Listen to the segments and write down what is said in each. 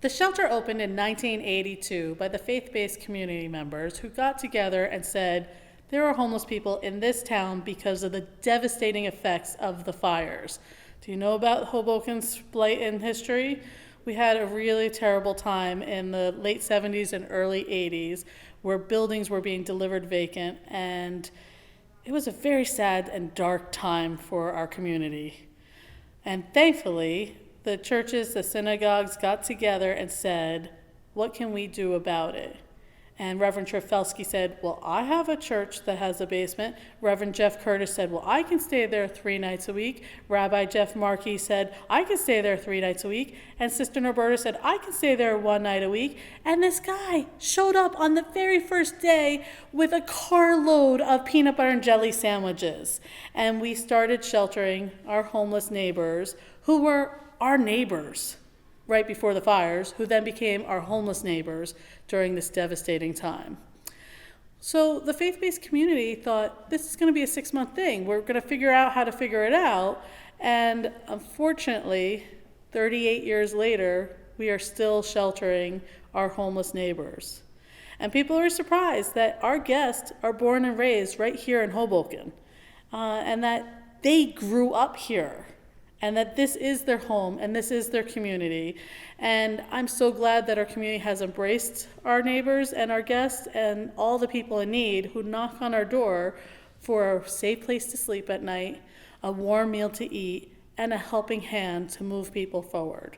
The shelter opened in 1982 by the faith-based community members who got together and said, there are homeless people in this town because of the devastating effects of the fires. Do you know about Hoboken's blight in history? We had a really terrible time in the late 70s and early 80s where buildings were being delivered vacant, and it was a very sad and dark time for our community. And thankfully, the churches, the synagogues got together and said, what can we do about it? And Reverend Trefelsky said, well, I have a church that has a basement. Reverend Jeff Curtis said, well, I can stay there 3 nights a week. Rabbi Jeff Markey said, I can stay there 3 nights a week. And Sister Norberta said, I can stay there 1 night a week. And this guy showed up on the very first day with a carload of peanut butter and jelly sandwiches. And we started sheltering our homeless neighbors, who were our neighbors right before the fires, who then became our homeless neighbors during this devastating time. So the faith-based community thought, this is going to be a 6-month thing. We're going to figure out how to figure it out. And unfortunately, 38 years later, we are still sheltering our homeless neighbors. And people are surprised that our guests are born and raised right here in Hoboken, and that they grew up here, and that this is their home and this is their community. And I'm so glad that our community has embraced our neighbors and our guests and all the people in need who knock on our door for a safe place to sleep at night, a warm meal to eat, and a helping hand to move people forward.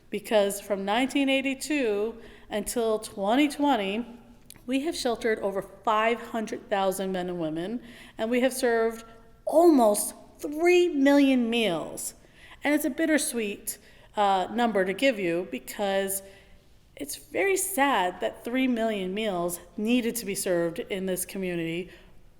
Because from 1982 until 2020, we have sheltered over 500,000 men and women, and we have served almost 3 million meals. And it's a bittersweet number to give you, because it's very sad that 3 million meals needed to be served in this community,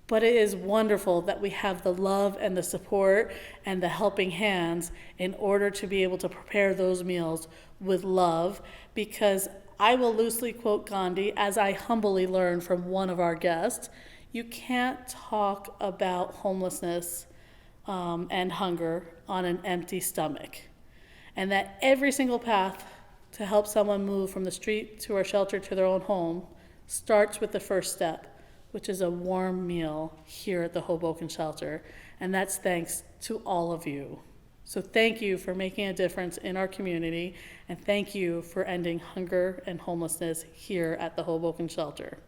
but it is wonderful that we have the love and the support and the helping hands in order to be able to prepare those meals with love. Because I will loosely quote Gandhi, as I humbly learned from one of our guests, you can't talk about homelessness and hunger on an empty stomach. And that every single path to help someone move from the street to our shelter to their own home starts with the first step, which is a warm meal here at the Hoboken shelter. And that's thanks to all of you. So thank you for making a difference in our community, and thank you for ending hunger and homelessness here at the Hoboken shelter.